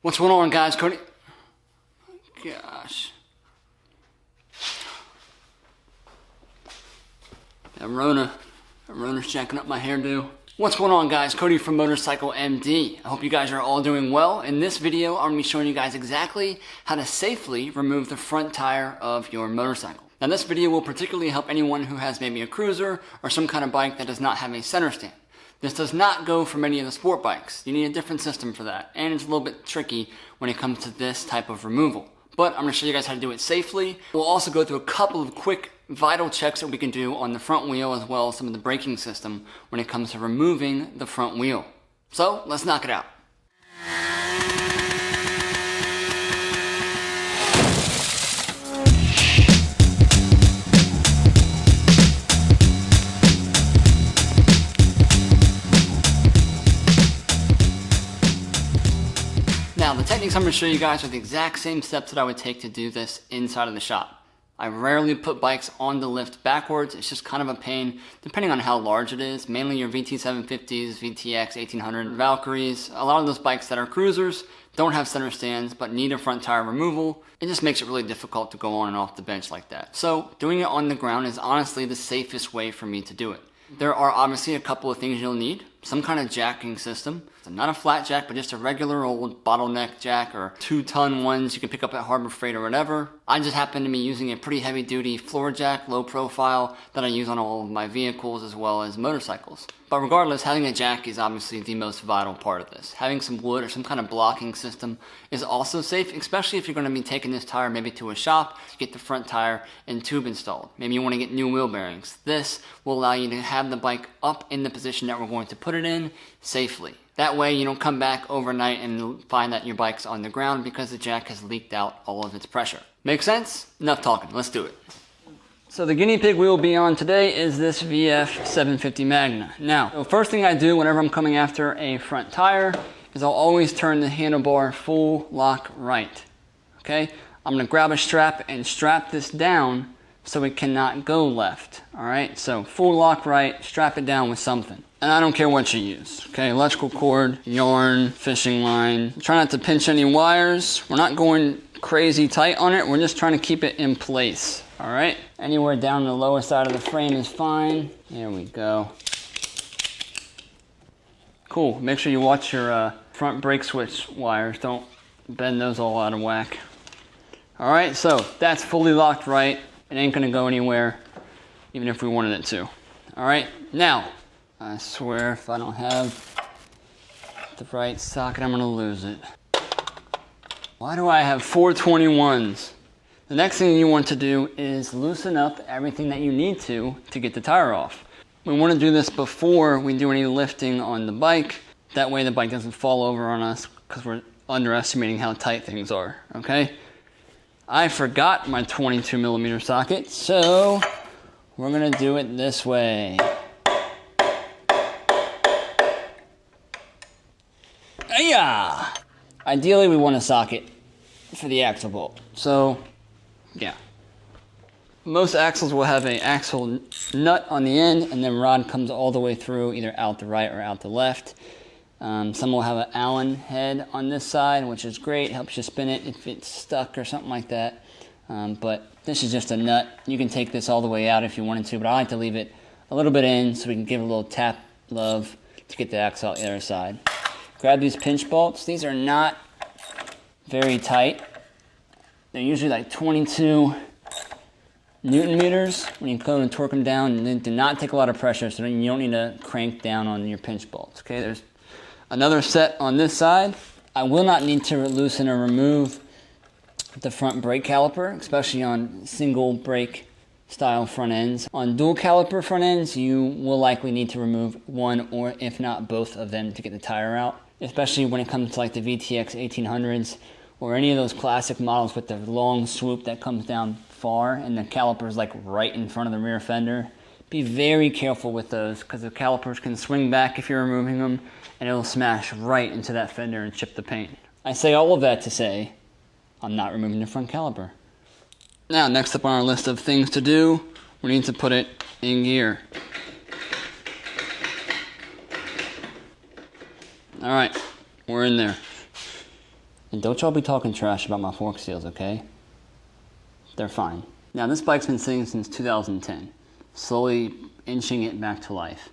What's going on, guys? Cody. Gosh. Rona's jacking up my hairdo. What's going on, guys? Cody from Motorcycle MD. I hope you guys are all doing well. In this video, I'm going to be showing you guys exactly how to safely remove the front tire of your motorcycle. Now, this video will particularly help anyone who has maybe a cruiser or some kind of bike that does not have a center stand. This does not go for many of the sport bikes. You need a different system for that, and it's a little bit tricky when it comes to this type of removal. But I'm going to show you guys how to do it safely. We'll also go through a couple of quick vital checks that we can do on the front wheel, as well as some of the braking system when it comes to removing the front wheel. So let's knock it out. Now, the techniques I'm going to show you guys are the exact same steps that I would take to do this inside of the shop. I rarely put bikes on the lift backwards. It's just kind of a pain, depending on how large it is. Mainly your VT750s, VTX 1800 Valkyries. A lot of those bikes that are cruisers don't have center stands, but need a front tire removal. It just makes it really difficult to go on and off the bench like that. So doing it on the ground is honestly the safest way for me to do it. There are obviously a couple of things you'll need. Some kind of jacking system. So not a flat jack, but just a regular old bottleneck jack or 2-ton ones you can pick up at Harbor Freight or whatever. I just happen to be using a pretty heavy duty floor jack, low profile, that I use on all of my vehicles as well as motorcycles. But regardless, having a jack is obviously the most vital part of this. Having some wood or some kind of blocking system is also safe, especially if you're going to be taking this tire maybe to a shop to get the front tire and tube installed. Maybe you want to get new wheel bearings. This will allow you to have the bike up in the position that we're going to put it in safely. That way you don't come back overnight and find that your bike's on the ground because the jack has leaked out all of its pressure. Make sense? Enough talking, let's do it. So the guinea pig we will be on today is this VF 750 Magna. Now, the first thing I do whenever I'm coming after a front tire is I'll always turn the handlebar full lock right. Okay? I'm gonna grab a strap and strap this down so it cannot go left. Alright, so full lock right, strap it down with something. And I don't care what you use, okay? Electrical cord, yarn, fishing line. Try not to pinch any wires. We're not going crazy tight on it. We're just trying to keep it in place, all right? Anywhere down the lower side of the frame is fine. There we go. Cool, make sure you watch your front brake switch wires. Don't bend those all out of whack. All right, so that's fully locked right. It ain't gonna go anywhere, even if we wanted it to. All right, now, I swear if I don't have the right socket, I'm gonna lose it. Why do I have 421s? The next thing you want to do is loosen up everything that you need to get the tire off. We wanna do this before we do any lifting on the bike. That way the bike doesn't fall over on us because we're underestimating how tight things are, okay? I forgot my 22mm socket, so we're gonna do it this way. Yeah. Ideally, we want a socket for the axle bolt. So, yeah. Most axles will have an axle nut on the end, and then rod comes all the way through, either out the right or out the left. Some will have an Allen head on this side, which is great. Helps you spin it if it's stuck or something like that. But this is just a nut. You can take this all the way out if you wanted to, but I like to leave it a little bit in so we can give it a little tap love to get the axle out the other side. Grab these pinch bolts. These are not very tight. They're usually like 22 Newton meters when you go and torque them down, and they do not take a lot of pressure, so you don't need to crank down on your pinch bolts. Okay, there's another set on this side. I will not need to loosen or remove the front brake caliper, especially on single brake style front ends. On dual caliper front ends, you will likely need to remove one or if not both of them to get the tire out, especially when it comes to like the VTX 1800s or any of those classic models with the long swoop that comes down far and the caliper is like right in front of the rear fender. Be very careful with those because the calipers can swing back if you're removing them and it'll smash right into that fender and chip the paint. I say all of that to say I'm not removing the front caliper. Now, next up on our list of things to do, we need to put it in gear. All right, we're in there. And don't y'all be talking trash about my fork seals, okay? They're fine. Now this bike's been sitting since 2010, slowly inching it back to life.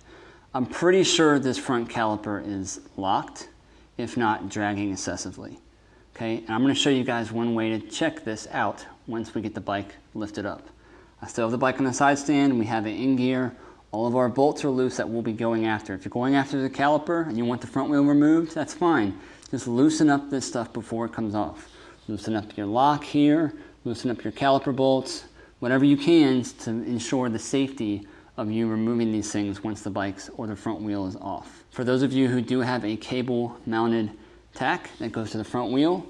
I'm pretty sure this front caliper is locked, if not dragging excessively. Okay, and I'm going to show you guys one way to check this out once we get the bike lifted up. I still have the bike on the side stand, we have it in gear. All of our bolts are loose that we'll be going after. If you're going after the caliper and you want the front wheel removed, that's fine. Just loosen up this stuff before it comes off. Loosen up your lock here, loosen up your caliper bolts, whatever you can to ensure the safety of you removing these things once the bike's or the front wheel is off. For those of you who do have a cable mounted tack that goes to the front wheel,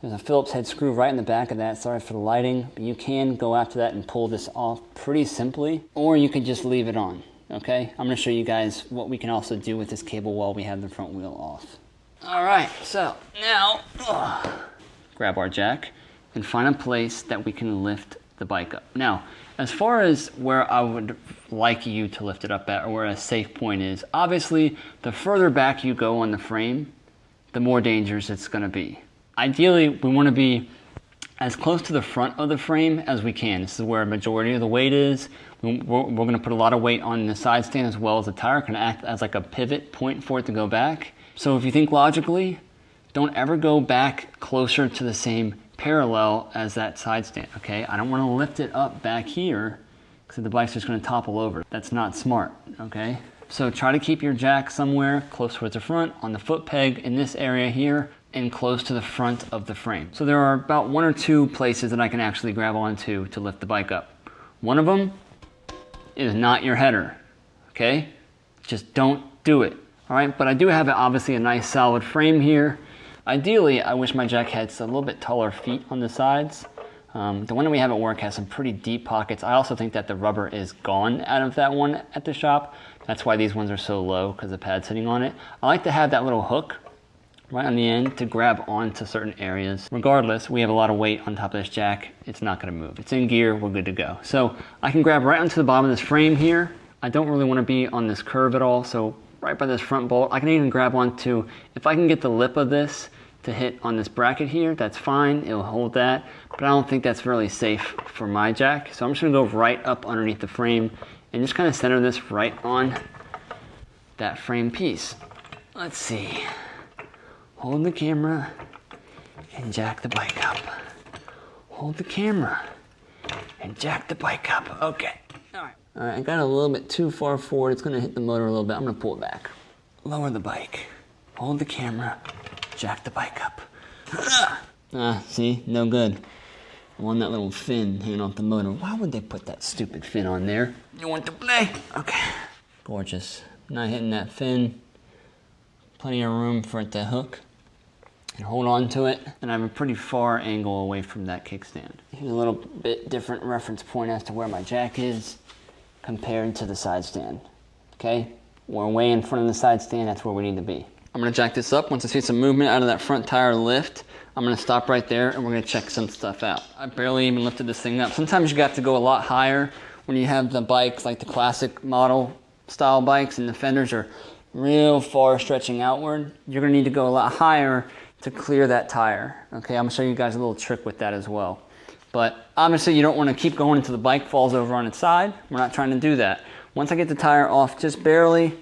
there's a Phillips head screw right in the back of that. Sorry for the lighting, but you can go after that and pull this off pretty simply, or you could just leave it on, okay? I'm gonna show you guys what we can also do with this cable while we have the front wheel off. All right, so now, grab our jack and find a place that we can lift the bike up. Now, as far as where I would like you to lift it up at, or where a safe point is, obviously, the further back you go on the frame, the more dangerous it's gonna be. Ideally, we wanna be as close to the front of the frame as we can. This is where a majority of the weight is. We're gonna put a lot of weight on the side stand as well as the tire. It can act as like a pivot point for it to go back. So if you think logically, don't ever go back closer to the same parallel as that side stand, okay? I don't wanna lift it up back here because the bike's just gonna topple over. That's not smart, okay? So try to keep your jack somewhere close towards the front, on the foot peg in this area here, and close to the front of the frame. So there are about 1 or 2 places that I can actually grab onto to lift the bike up. One of them is not your header, okay? Just don't do it, all right? But I do have obviously a nice solid frame here. Ideally, I wish my jack had a little bit taller feet on the sides. The one that we have at work has some pretty deep pockets. I also think that the rubber is gone out of that one at the shop. That's why these ones are so low, because the pad's sitting on it. I like to have that little hook right on the end to grab onto certain areas. Regardless, we have a lot of weight on top of this jack. It's not gonna move. It's in gear, we're good to go. So I can grab right onto the bottom of this frame here. I don't really wanna be on this curve at all, so right by this front bolt, I can even grab onto, if I can get the lip of this to hit on this bracket here, that's fine, it'll hold that, but I don't think that's really safe for my jack. So I'm just gonna go right up underneath the frame and just kind of center this right on that frame piece. Let's see. Hold the camera and jack the bike up. Hold the camera and jack the bike up. Okay. All right, I got it a little bit too far forward. It's gonna hit the motor a little bit. I'm gonna pull it back. Lower the bike. Hold the camera. Jack the bike up. See? No good. I'm on that little fin hanging off the motor. Why would they put that stupid fin on there? You want to play? Okay. Gorgeous. Not hitting that fin. Plenty of room for it to hook and hold on to it, and I have a pretty far angle away from that kickstand. Here's a little bit different reference point as to where my jack is compared to the side stand, okay? We're way in front of the side stand, that's where we need to be. I'm gonna jack this up. Once I see some movement out of that front tire lift, I'm gonna stop right there and we're gonna check some stuff out. I barely even lifted this thing up. Sometimes you got to go a lot higher when you have the bikes, like the classic model style bikes, and the fenders are real far stretching outward. You're gonna need to go a lot higher to clear that tire. Okay, I'm gonna show you guys a little trick with that as well. But obviously you don't wanna keep going until the bike falls over on its side. We're not trying to do that. Once I get the tire off just barely,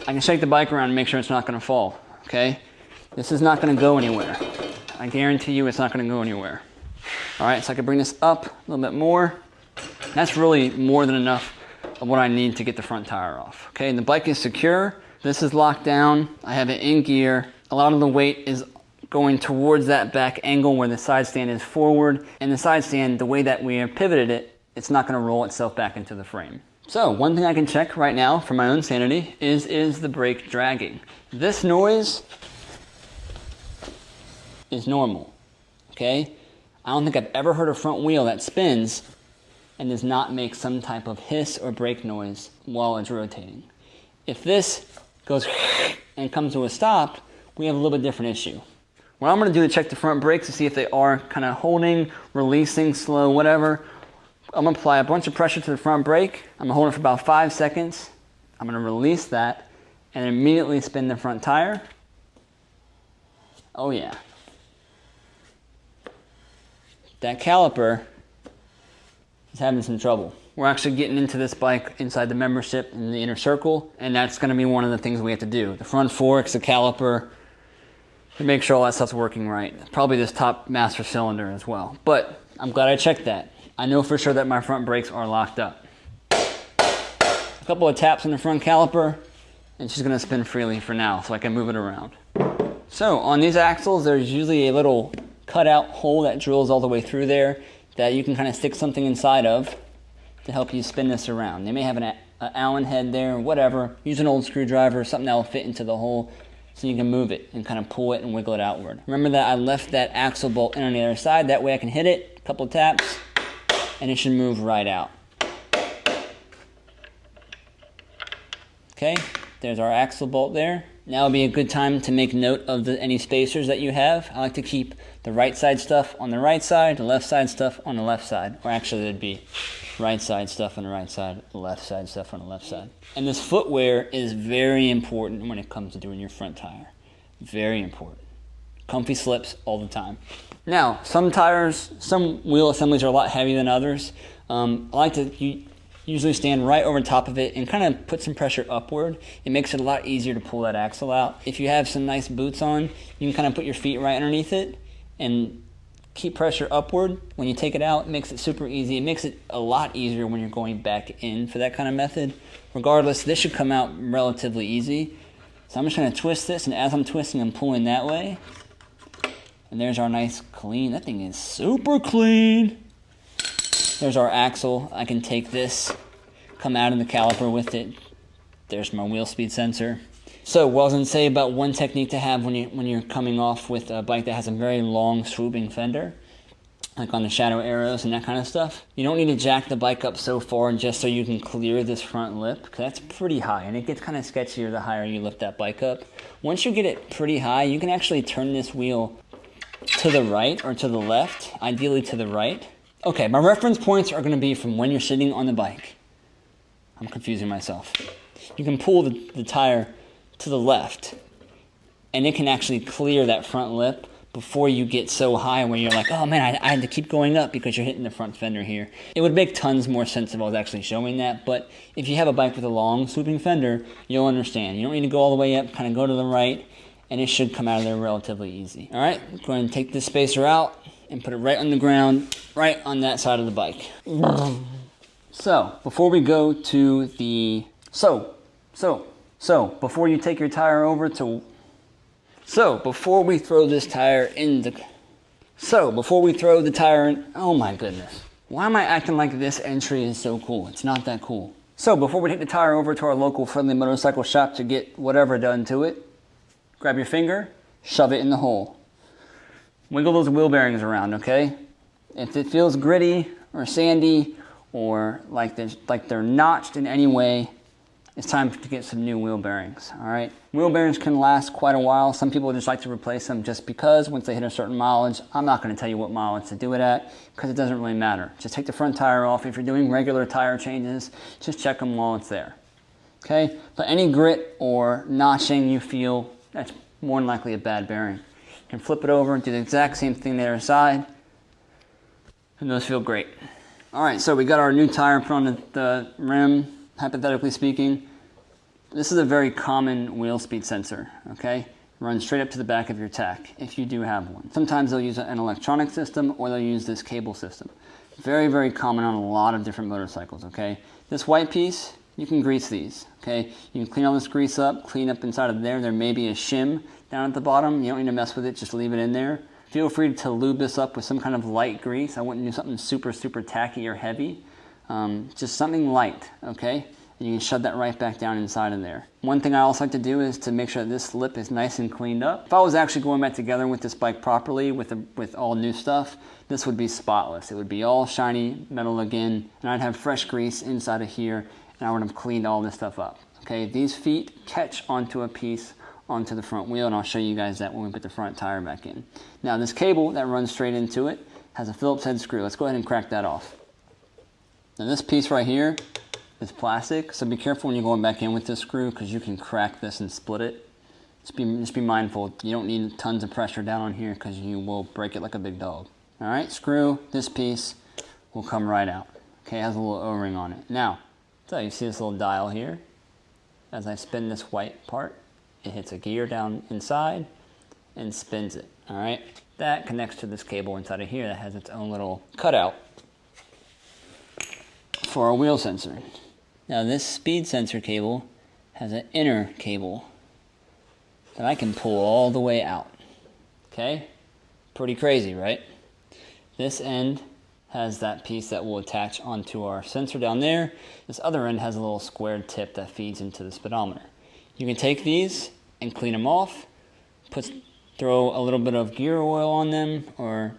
I can shake the bike around and make sure it's not gonna fall, okay? This is not gonna go anywhere. I guarantee you it's not gonna go anywhere. All right, so I can bring this up a little bit more. That's really more than enough of what I need to get the front tire off, okay? And the bike is secure. This is locked down. I have it in gear. A lot of the weight is going towards that back angle where the side stand is forward. And the side stand, the way that we have pivoted it, it's not gonna roll itself back into the frame. So one thing I can check right now for my own sanity is the brake dragging. This noise is normal, okay? I don't think I've ever heard a front wheel that spins and does not make some type of hiss or brake noise while it's rotating. If this goes and comes to a stop, we have a little bit different issue. What I'm gonna do to check the front brakes to see if they are kind of holding, releasing, slow, whatever, I'm gonna apply a bunch of pressure to the front brake. I'm gonna hold it for about 5 seconds. I'm gonna release that and immediately spin the front tire. Oh yeah. That caliper is having some trouble. We're actually getting into this bike inside the membership in the inner circle, and that's going to be one of the things we have to do. The front forks, the caliper, to make sure all that stuff's working right. Probably this top master cylinder as well. But I'm glad I checked that. I know for sure that my front brakes are locked up. A couple of taps on the front caliper, and she's going to spin freely for now, so I can move it around. So on these axles, there's usually a little cutout hole that drills all the way through there that you can kind of stick something inside of to help you spin this around. They may have an Allen head there or whatever. Use an old screwdriver or something that will fit into the hole so you can move it and kind of pull it and wiggle it outward. Remember that I left that axle bolt in on the other side. That way I can hit it, a couple of taps, and it should move right out. Okay, there's our axle bolt there. Now would be a good time to make note of any spacers that you have. I like to keep the right side stuff on the right side, the left side stuff on the left side. Or actually it'd be right side stuff on the right side, left side stuff on the left side. And this footwear is very important when it comes to doing your front tire. Very important. Comfy slips all the time. Now, some tires, some wheel assemblies are a lot heavier than others. I like to usually stand right over top of it and kind of put some pressure upward. It makes it a lot easier to pull that axle out. If you have some nice boots on, you can kind of put your feet right underneath it and keep pressure upward. When you take it out, it makes it super easy. It makes it a lot easier when you're going back in for that kind of method. Regardless, this should come out relatively easy. So I'm just going to twist this, and as I'm twisting, I'm pulling that way. And there's our nice clean. That thing is super clean. There's our axle. I can take this, come out in the caliper with it. There's my wheel speed sensor. So what I was going to say about one technique to have when you're coming off with a bike that has a very long swooping fender, like on the Shadow Arrows and that kind of stuff. You don't need to jack the bike up so far just so you can clear this front lip, because that's pretty high, and it gets kind of sketchier the higher you lift that bike up. Once you get it pretty high, you can actually turn this wheel to the right or to the left, ideally to the right. Okay, my reference points are going to be from when you're sitting on the bike. I'm confusing myself. You can pull the tire to the left, and it can actually clear that front lip before you get so high where you're like, oh man, I had to keep going up because you're hitting the front fender here. It would make tons more sense if I was actually showing that, but if you have a bike with a long swooping fender, you'll understand. You don't need to go all the way up, kind of go to the right, and it should come out of there relatively easy. All right, go ahead and take this spacer out and put it right on the ground, right on that side of the bike. So, before we go to the... before you take your tire over to... before we throw this tire in the... before we throw the tire in... Oh my goodness. Why am I acting like this entry is so cool? It's not that cool. So, before we take the tire over to our local friendly motorcycle shop to get whatever done to it, grab your finger, shove it in the hole. Wiggle those wheel bearings around, okay? If it feels gritty or sandy or like they're notched in any way, it's time to get some new wheel bearings, all right? Wheel bearings can last quite a while. Some people just like to replace them just because once they hit a certain mileage. I'm not going to tell you what mileage to do it at because it doesn't really matter. Just take the front tire off. If you're doing regular tire changes, just check them while it's there, okay? But any grit or notching you feel, that's more than likely a bad bearing. You can flip it over and do the exact same thing the other side, and those feel great. All right, so we got our new tire put on the rim, hypothetically speaking. This is a very common wheel speed sensor, okay? Runs straight up to the back of your tack, if you do have one. Sometimes they'll use an electronic system, or they'll use this cable system. Very, very common on a lot of different motorcycles, okay? This white piece, you can grease these, okay? You can clean all this grease up, clean up inside of there. There may be a shim down at the bottom. You don't need to mess with it, just leave it in there. Feel free to lube this up with some kind of light grease. I wouldn't do something super, super tacky or heavy. Just something light, okay? And you can shove that right back down inside of there. One thing I also like to do is to make sure that this lip is nice and cleaned up. If I was actually going back together with this bike properly, with all new stuff, this would be spotless. It would be all shiny metal again, and I'd have fresh grease inside of here, and I would have cleaned all this stuff up. Okay, these feet catch onto a piece onto the front wheel, and I'll show you guys that when we put the front tire back in. Now this cable that runs straight into it has a Phillips head screw. Let's go ahead and crack that off. Now this piece right here is plastic, so be careful when you're going back in with this screw because you can crack this and split it. Just be mindful. You don't need tons of pressure down on here because you will break it like a big dog. All right, screw, this piece will come right out. Okay, it has a little O-ring on it. Now, so you see this little dial here? As I spin this white part, it hits a gear down inside and spins it, all right? That connects to this cable inside of here that has its own little cutout for our wheel sensor. Now this speed sensor cable has an inner cable that I can pull all the way out, okay? Pretty crazy, right? This end has that piece that will attach onto our sensor down there. This other end has a little squared tip that feeds into the speedometer. You can take these and clean them off, throw a little bit of gear oil on them, or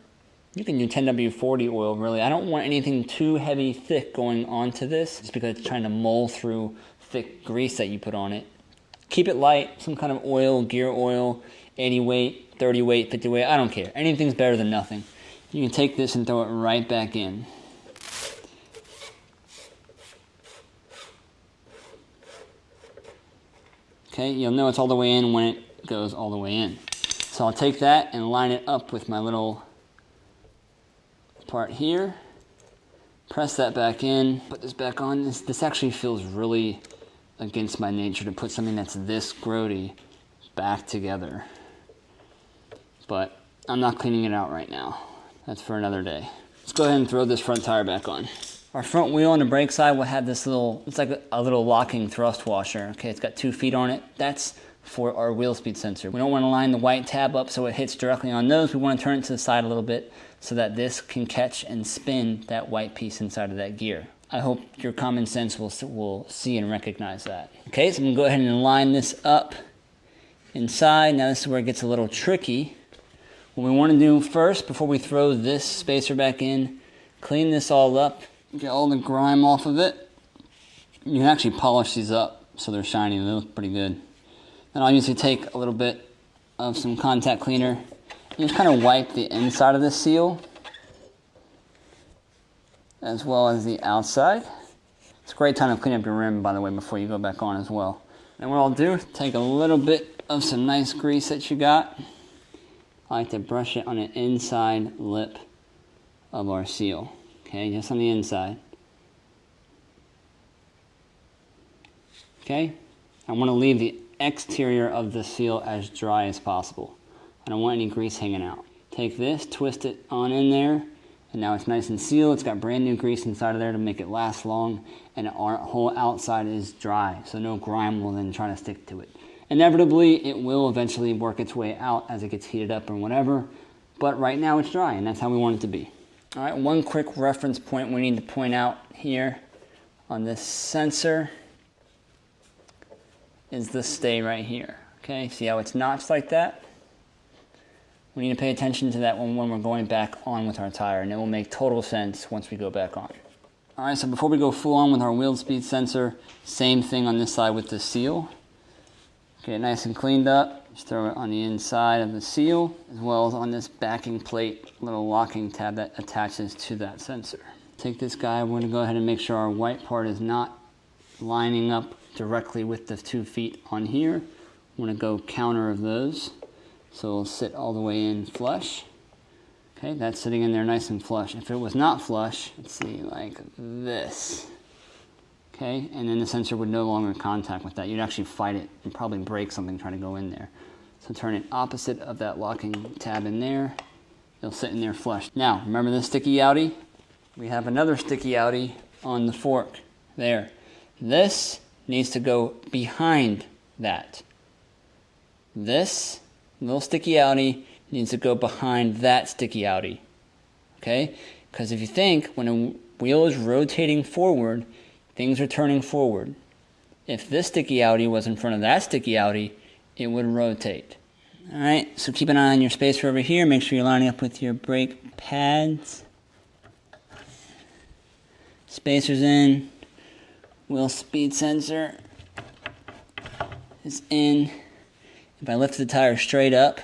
you can do 10W40 oil, really. I don't want anything too heavy, thick going onto this, just because it's trying to mull through thick grease that you put on it. Keep it light, some kind of oil, gear oil, 80 weight, 30 weight, 50 weight, I don't care. Anything's better than nothing. You can take this and throw it right back in. Okay, you'll know it's all the way in when it goes all the way in. So I'll take that and line it up with my little part here. Press that back in, put this back on. This actually feels really against my nature to put something that's this grody back together. But I'm not cleaning it out right now. That's for another day. Let's go ahead and throw this front tire back on. Our front wheel on the brake side will have this little, it's like a little locking thrust washer. Okay, it's got 2 feet on it. That's for our wheel speed sensor. We don't want to line the white tab up so it hits directly on those. We want to turn it to the side a little bit so that this can catch and spin that white piece inside of that gear. I hope your common sense will see and recognize that. Okay, so I'm going to go ahead and line this up inside. Now this is where it gets a little tricky. What we want to do first, before we throw this spacer back in, clean this all up, get all the grime off of it. You can actually polish these up so they're shiny. They look pretty good. And I'll usually take a little bit of some contact cleaner and just kind of wipe the inside of the seal as well as the outside. It's a great time to clean up your rim, by the way, before you go back on as well. And what I'll do, take a little bit of some nice grease that you got. I like to brush it on the inside lip of our seal. Okay, just on the inside. Okay, I want to leave the exterior of the seal as dry as possible. I don't want any grease hanging out. Take this, twist it on in there, and now it's nice and sealed. It's got brand new grease inside of there to make it last long, and our whole outside is dry, so no grime will then try to stick to it. Inevitably, it will eventually work its way out as it gets heated up or whatever, but right now it's dry, and that's how we want it to be. All right, one quick reference point we need to point out here on this sensor is this stay right here. Okay, see how it's notched like that? We need to pay attention to that when we're going back on with our tire, and it will make total sense once we go back on. All right, so before we go full on with our wheel speed sensor, same thing on this side with the seal. Get it nice and cleaned up. Just throw it on the inside of the seal, as well as on this backing plate, little locking tab that attaches to that sensor. Take this guy, we're gonna go ahead and make sure our white part is not lining up directly with the 2 feet on here. We're gonna go counter of those, so it'll sit all the way in flush. Okay, that's sitting in there nice and flush. If it was not flush, let's see, like this. Okay, and then the sensor would no longer contact with that. You'd actually fight it and probably break something trying to go in there. So turn it opposite of that locking tab in there. It'll sit in there flush. Now, remember this sticky outie? We have another sticky outie on the fork there. This needs to go behind that. This little sticky outie needs to go behind that sticky outie. Okay? Because if you think, when a wheel is rotating forward, things are turning forward. If this sticky outie was in front of that sticky outie, it would rotate. All right, so keep an eye on your spacer over here. Make sure you're lining up with your brake pads. Spacer's in. Wheel speed sensor is in. If I lift the tire straight up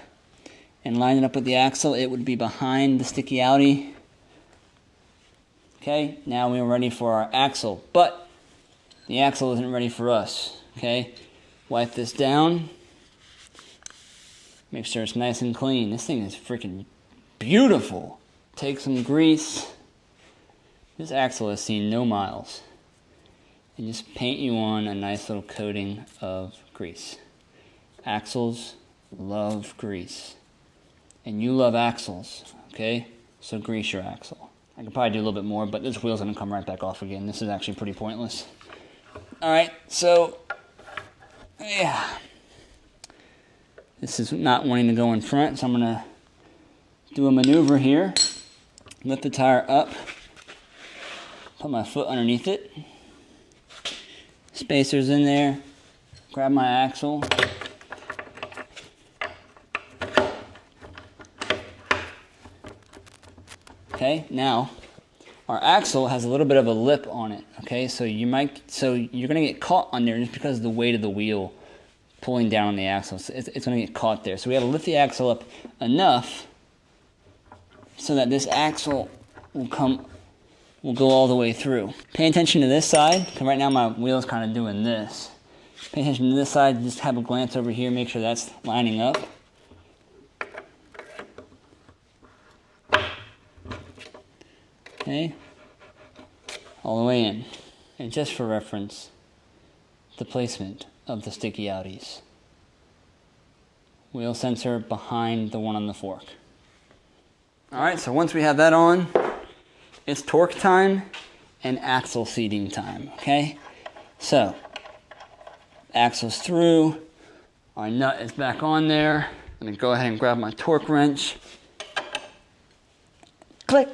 and line it up with the axle, it would be behind the sticky outie. Okay, now we're ready for our axle, but the axle isn't ready for us. Okay, wipe this down, Make sure it's nice and clean. This thing is freaking beautiful. Take some grease. This axle has seen no miles. And just paint you on a nice little coating of grease. Axles love grease. And you love axles, okay? So grease your axle. I could probably do a little bit more, but this wheel's gonna come right back off again. This is actually pretty pointless. All right, so, yeah. This is not wanting to go in front, so I'm gonna do a maneuver here. Lift the tire up. Put my foot underneath it. Spacers in there. Grab my axle. Okay, now our axle has a little bit of a lip on it. Okay, so you're gonna get caught on there just because of the weight of the wheel pulling down on the axle. So it's gonna get caught there. So we gotta lift the axle up enough so that this axle will go all the way through. Pay attention to this side, because right now my wheel's kind of doing this. Pay attention to this side, just have a glance over here, make sure that's lining up. Okay, all the way in. And just for reference, the placement of the sticky outies. Wheel sensor behind the one on the fork. Alright, so once we have that on, it's torque time and axle seating time, okay? So, axle's through, our nut is back on there. Let me go ahead and grab my torque wrench. Click!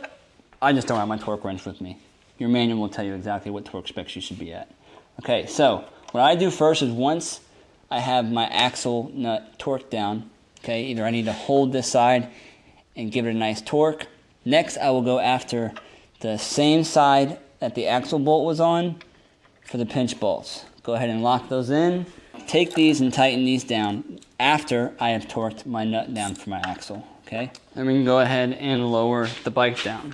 I just don't have my torque wrench with me. Your manual will tell you exactly what torque specs you should be at. Okay, so what I do first is once I have my axle nut torqued down, okay, either I need to hold this side and give it a nice torque. Next, I will go after the same side that the axle bolt was on for the pinch bolts. Go ahead and lock those in. Take these and tighten these down after I have torqued my nut down for my axle, okay? Then we can go ahead and lower the bike down.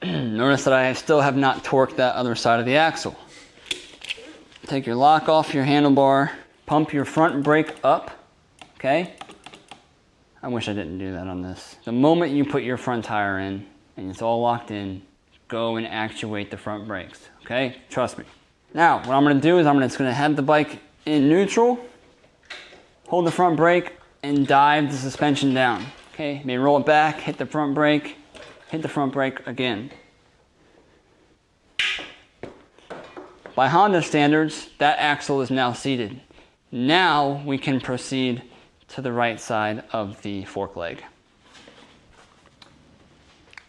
Notice that I still have not torqued that other side of the axle. Take your lock off your handlebar, pump your front brake up, okay? I wish I didn't do that on this. The moment you put your front tire in and it's all locked in, go and actuate the front brakes, okay? Trust me. Now, what I'm gonna do is I'm just gonna have the bike in neutral, hold the front brake, and dive the suspension down, okay? Maybe roll it back, hit the front brake, hit the front brake again. By Honda standards, that axle is now seated. Now we can proceed to the right side of the fork leg.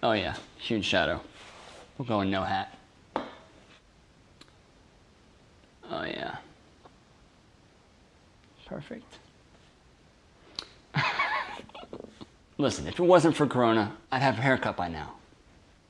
Oh yeah, huge shadow. We're going no hat. Oh yeah. Perfect. Listen, if it wasn't for Corona, I'd have a haircut by now.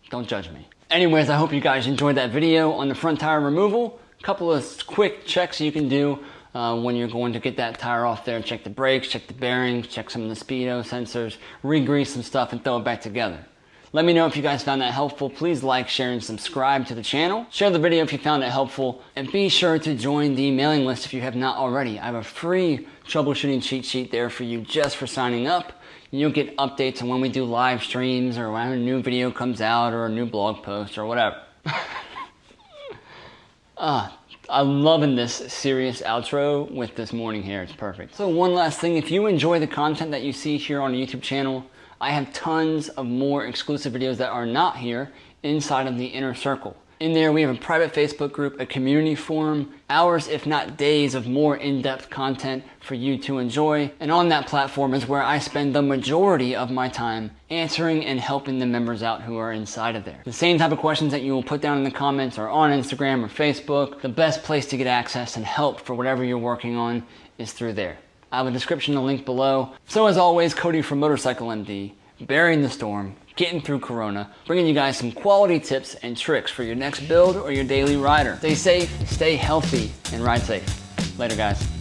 Don't judge me. Anyways, I hope you guys enjoyed that video on the front tire removal. A couple of quick checks you can do when you're going to get that tire off there. Check the brakes, check the bearings, check some of the speedo sensors, re-grease some stuff and throw it back together. Let me know if you guys found that helpful. Please like, share, and subscribe to the channel. Share the video if you found it helpful. And be sure to join the mailing list if you have not already. I have a free troubleshooting cheat sheet there for you just for signing up. You'll get updates on when we do live streams or when a new video comes out or a new blog post or whatever. I'm loving this serious outro with this morning hair. It's perfect. So one last thing, if you enjoy the content that you see here on the YouTube channel, I have tons of more exclusive videos that are not here inside of the inner circle. In there, we have a private Facebook group, a community forum, hours, if not days, of more in-depth content for you to enjoy. And on that platform is where I spend the majority of my time answering and helping the members out who are inside of there. The same type of questions that you will put down in the comments are on Instagram or Facebook. The best place to get access and help for whatever you're working on is through there. I have a description and link below. So as always, Cody from Motorcycle MD, bearing the storm, getting through Corona, bringing you guys some quality tips and tricks for your next build or your daily rider. Stay safe, stay healthy, and ride safe. Later, guys.